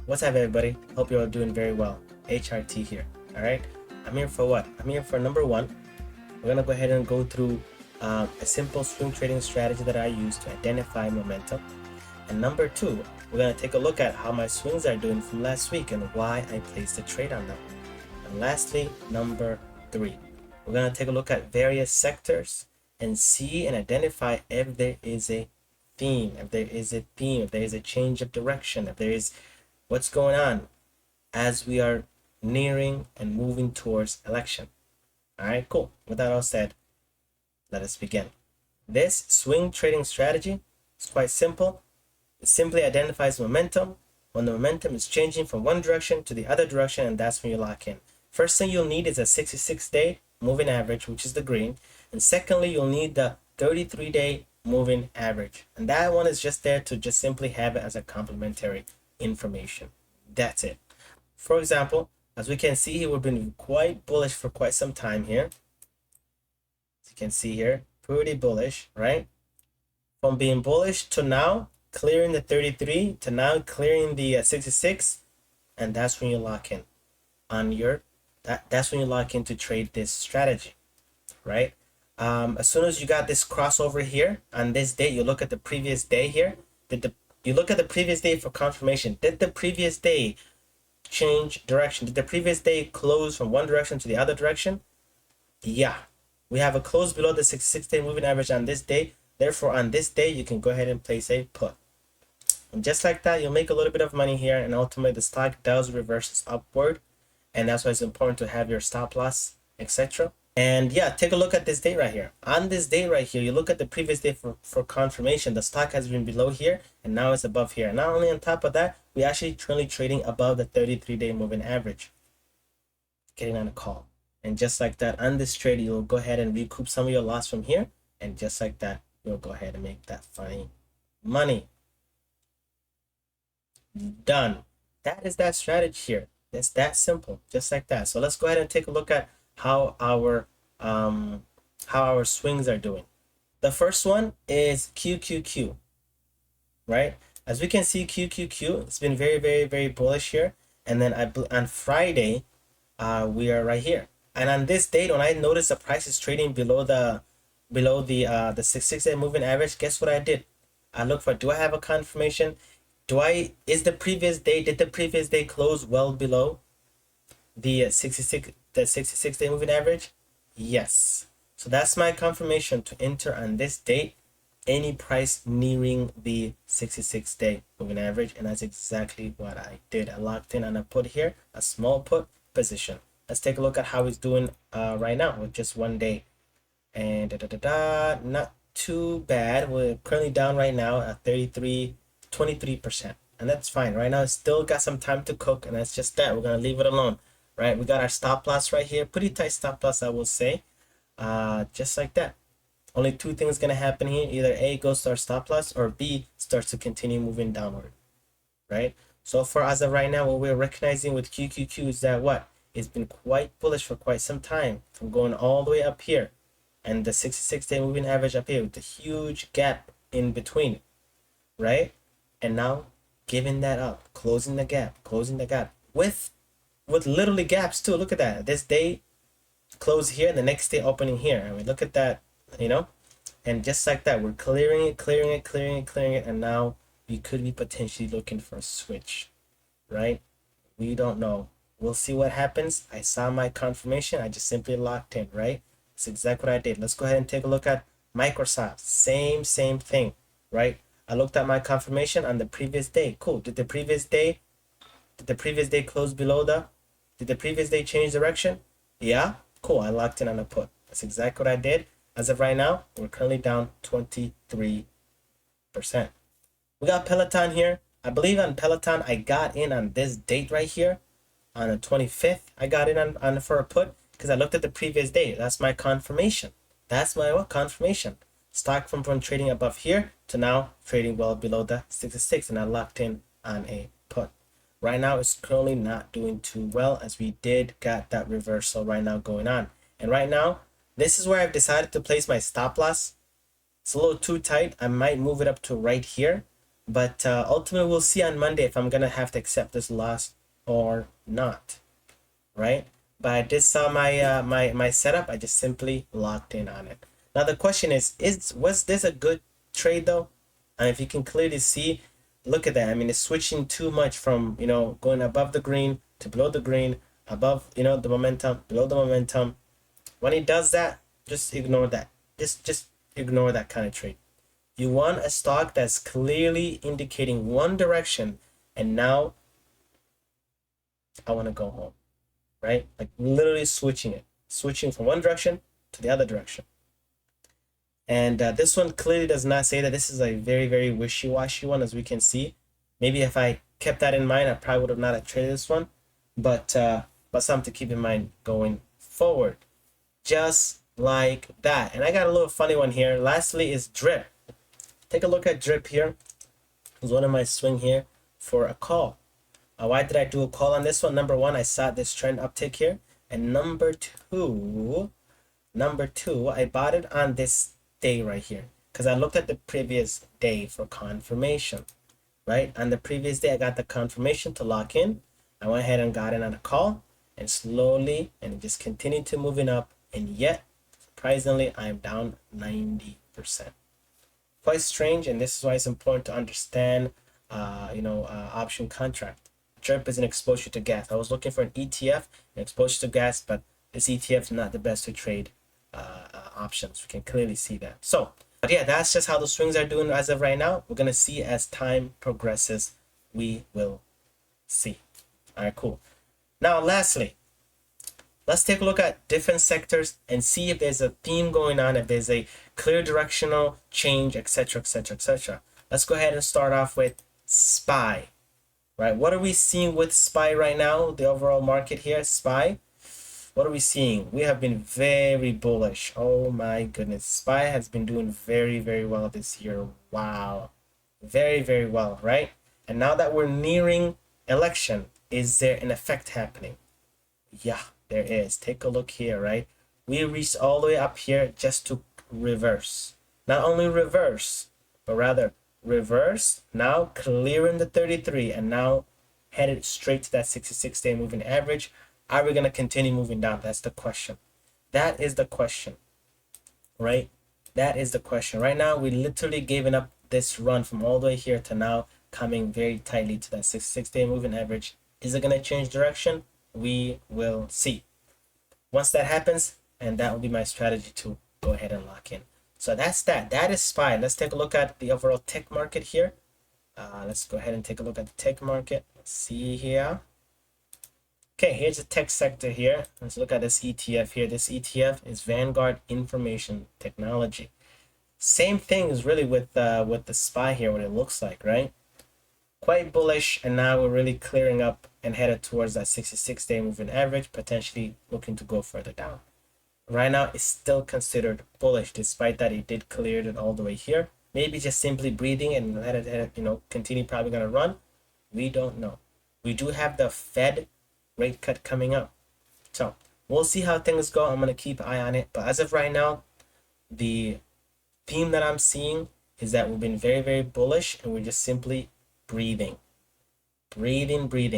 What's up, everybody? Hope you're all doing very well. HRT here. All right. I'm here for what? I'm here for number one. We're gonna go ahead and go through a simple swing trading strategy that I use to identify momentum. And number two, we're gonna take a look at how my swings are doing from last week and why I placed a trade on them. And lastly, number three, we're gonna take a look at various sectors and see and identify if there is a theme, if there is a change of direction, if there is what's going on as we are nearing and moving towards election. All right, cool. With that all said, let us begin. This swing trading strategy is quite simple. It simply identifies momentum when the momentum is changing from one direction to the other direction, and that's when you lock in. First thing you'll need is a 66-day moving average, which is the green. And secondly, you'll need the 33-day moving average. And that one is just there to just simply have it as a complementary information. That's it. For example, as we can see here, we've been quite bullish for quite some time here. As you can see here, pretty bullish, right? From being bullish to now clearing the 33 to now clearing the 66, and that's when you lock in on your that's when you lock in to trade this strategy, right? As soon as you got this crossover here on this day, you look at the previous day here. You look at the previous day for confirmation. Did the previous day change direction? Did the previous day close from one direction to the other direction? Yeah, we have a close below the 66-day moving average on this day. Therefore, on this day, you can go ahead and place a put. And just like that, you'll make a little bit of money here, and ultimately the stock does reverse upward, and that's why it's important to have your stop loss, etc. And yeah, take a look at this date right here. On this day right here, you look at the previous day for confirmation. The stock has been below here, and now it's above here. Not only on top of that, we actually currently trading above the 33-day moving average, getting on a call. And just like that, on this trade, you'll go ahead and recoup some of your loss from here, and just like that, you'll go ahead and make that funny money. Done. That is that strategy here. It's that simple, just like that. So let's go ahead and take a look at how our swings are doing. The first one is QQQ, right? As we can see, QQQ, it's been very, very, very bullish here. And then on Friday, we are right here. And on this date, when I noticed the price is trading below the 66-day moving average, guess what I did? I looked for, do I have a confirmation? Did the previous day close well below the 66-day moving average? Yes. So that's my confirmation to enter on this date any price nearing the 66-day moving average, and that's exactly what I did. I locked in on a put here, a small put position. Let's take a look at how it's doing right now with just one day. And not too bad. We're currently down right now at 23%, and that's fine. Right now it's still got some time to cook, and that's just that. We're gonna leave it alone, right? We got our stop loss right here, pretty tight stop loss, I will say. Just like that. Only two things gonna happen here: either A goes to our stop loss, or B starts to continue moving downward, right? So for as of right now, what we're recognizing with QQQ is that what it's been quite bullish for quite some time, from going all the way up here, and the 66-day moving average up here with the huge gap in between, right? And now giving that up, closing the gap with literally gaps too. Look at that. This day close here, and the next day opening here. I mean, look at that, and just like that, we're clearing it, and now we could be potentially looking for a switch, right? We don't know. We'll see what happens. I saw my confirmation. I just simply locked in, right? That's exactly what I did. Let's go ahead and take a look at Microsoft. Same thing, right? I looked at my confirmation on the previous day. Cool. Did the previous day close below did the previous day change direction? Yeah. Cool. I locked in on a put. That's exactly what I did. As of right now, we're currently down 23%. We got Peloton here. I believe on Peloton, I got in on this date right here. On the 25th, I got in on for a put because I looked at the previous day. That's my confirmation. That's my confirmation. Stock from trading above here to now trading well below the 66, and I locked in on a put. Right now, it's currently not doing too well, as we did got that reversal right now going on. And right now, this is where I've decided to place my stop loss. It's a little too tight. I might move it up to right here. But ultimately, we'll see on Monday if I'm gonna have to accept this loss or not, right? But I did saw my my setup. I just simply locked in on it. Now the question is was this a good trade though? And if you can clearly see, look at that. I mean, it's switching too much from, you know, going above the green to below the green, above, you know, the momentum, below the momentum. When he does that, just ignore that. Just ignore that kind of trade. You want a stock that's clearly indicating one direction, and now I want to go home, right? Like literally switching from one direction to the other direction. And this one clearly does not say that. This is a very, very wishy-washy one, as we can see. Maybe if I kept that in mind, I probably would have not traded this one. But something to keep in mind going forward. Just like that. And I got a little funny one here. Lastly is drip. Take a look at drip here. It's one of my swing here for a call. Why did I do a call on this one? Number one, I saw this trend uptick here. And number two, I bought it on this day right here because I looked at the previous day for confirmation, right? On the previous day, I got the confirmation to lock in. I went ahead and got in on a call, and slowly, and it just continued to moving up. And yet, surprisingly, I am down 90%. Quite strange, and this is why it's important to understand, option contract. Drip is an exposure to gas. I was looking for an ETF, an exposure to gas, but this ETF is not the best to trade options. We can clearly see that. So, but yeah, that's just how the swings are doing as of right now. We're gonna see as time progresses. We will see. All right, cool. Now, lastly, let's take a look at different sectors and see if there's a theme going on, if there's a clear directional change, etc., etc., etc. Let's go ahead and start off with SPY. Right? What are we seeing with SPY right now? The overall market here, SPY. What are we seeing? We have been very bullish. Oh my goodness. SPY has been doing very, very well this year. Wow. Very, very well, right? And now that we're nearing election, is there an effect happening? Yeah, there is. Take a look here, right? We reached all the way up here just to reverse. Not only reverse, but rather reverse, now clearing the 33, and now headed straight to that 66-day moving average. Are we going to continue moving down? That's the question. That is the question, right? That is the question. Right now, we literally given up this run from all the way here to now coming very tightly to that 66-day moving average. Is it going to change direction? We will see. Once that happens, and that will be my strategy to go ahead and lock in. So that's that. That is SPY. Let's take a look at the overall tech market here. Let's go ahead and take a look at the tech market. Let's see here. Okay, here's the tech sector here. Let's look at this ETF here. This ETF is Vanguard Information Technology. Same thing is really with the SPY here, what it looks like, right? Quite bullish, and now we're really clearing up and headed towards that 66-day moving average, potentially looking to go further down. Right now, it's still considered bullish, despite that it did clear it all the way here. Maybe just simply breathing and let it, continue probably going to run. We don't know. We do have the Fed rate cut coming up. So we'll see how things go. I'm going to keep an eye on it. But as of right now, the theme that I'm seeing is that we've been very, very bullish, and we're just simply breathing.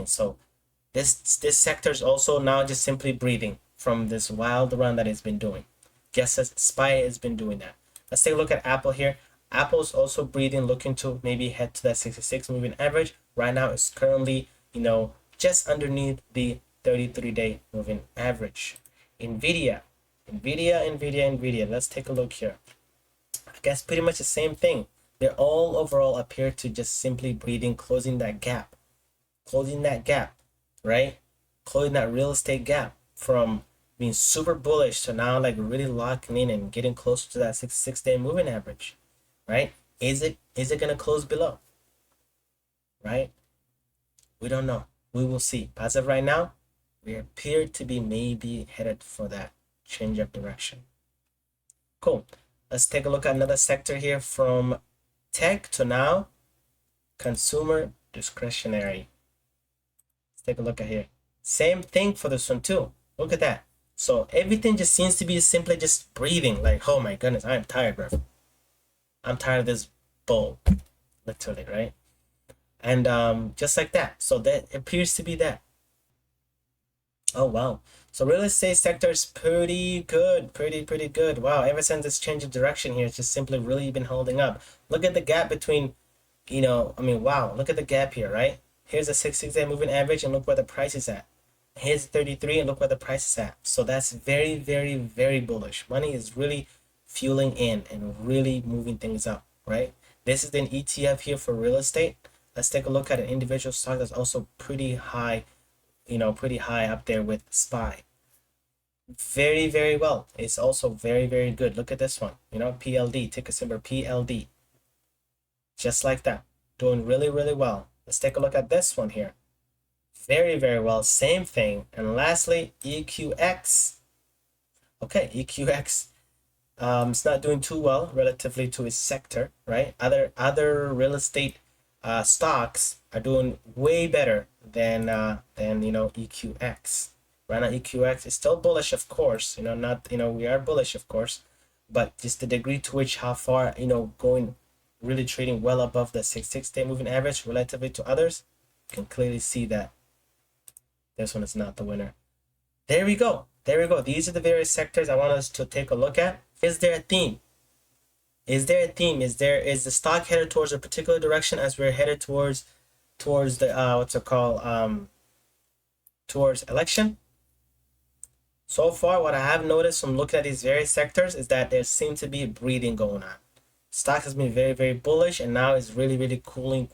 So this sector is also now just simply breathing from this wild run that it's been doing. Just as SPY has been doing that. Let's take a look at Apple here. Apple's also breathing, looking to maybe head to that 66 moving average. Right now it's currently, just underneath the 33-day moving average. Nvidia. Let's take a look here. I guess pretty much the same thing. They're all overall appear to just simply breathing, closing that gap, right? Closing that real estate gap from being super bullish to now like really locking in and getting closer to that 66-day moving average, right? Is it gonna close below, right? We don't know. We will see. As of right now, we appear to be maybe headed for that change of direction. Cool. Let's take a look at another sector here, from tech to now consumer discretionary. Let's take a look at here. Same thing for this one too. Look at that. So everything just seems to be simply just breathing. Like, oh my goodness, I'm tired, bro. I'm tired of this bull. Literally, right? and just like that. So that appears to be that. Oh wow. So real estate sector is pretty good, pretty good. Wow, ever since this change of direction here, it's just simply really been holding up. Look at the gap between, I mean, wow, look at the gap here, right? Here's a 6-6-day moving average, and look where the price is at. Here's 33, and look where the price is at. So that's very bullish. Money is really fueling in and really moving things up, right? This is an ETF here for real estate. Let's take a look at an individual stock that's also pretty high, pretty high up there with SPY. Very well. It's also very good. Look at this one, PLD, ticker symbol PLD. Just like that. Doing really well. Let's take a look at this one here. Very well. Same thing. And lastly, EQX. Okay, EQX. It's not doing too well relatively to its sector, right? Other real estate stocks are doing way better than EQX. Right now, EQX is still bullish, of course. We are bullish, of course, but just the degree to which how far going really trading well above the 6-6-day moving average relatively to others, you can clearly see that this one is not the winner. There we go. These are the various sectors I want us to take a look at. Is there a theme? Is the stock headed towards a particular direction as we're headed towards the towards election? So far, what I have noticed from looking at these various sectors is that there seems to be a breathing going on. Stock has been very bullish, and now is really cooling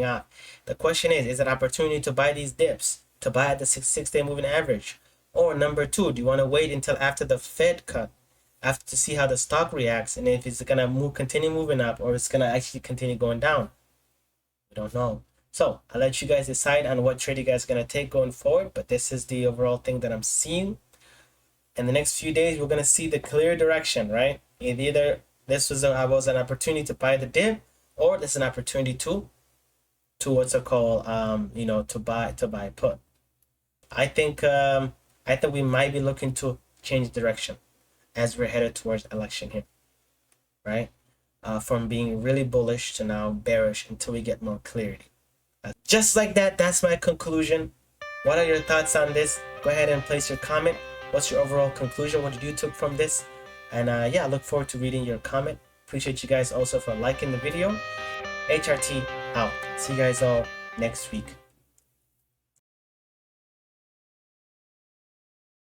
off. The question is it an opportunity to buy these dips, to buy at the 6-6-day moving average? Or number two, do you want to wait until after the Fed cut, after to see how the stock reacts, and if it's gonna continue moving up, or it's gonna actually continue going down? We don't know. So I'll let you guys decide on what trade you guys are gonna take going forward, but this is the overall thing that I'm seeing. In the next few days, we're gonna see the clear direction, right? Either this was an opportunity to buy the dip, or this is an opportunity to what's it called, to buy put. I think we might be looking to change direction as we're headed towards election here, right? From being really bullish to now bearish until we get more clarity. Just like that, that's my conclusion. What are your thoughts on this? Go ahead and place your comment. What's your overall conclusion? What did you took from this? And yeah, I look forward to reading your comment. Appreciate you guys also for liking the video. HRT out. See you guys all next week.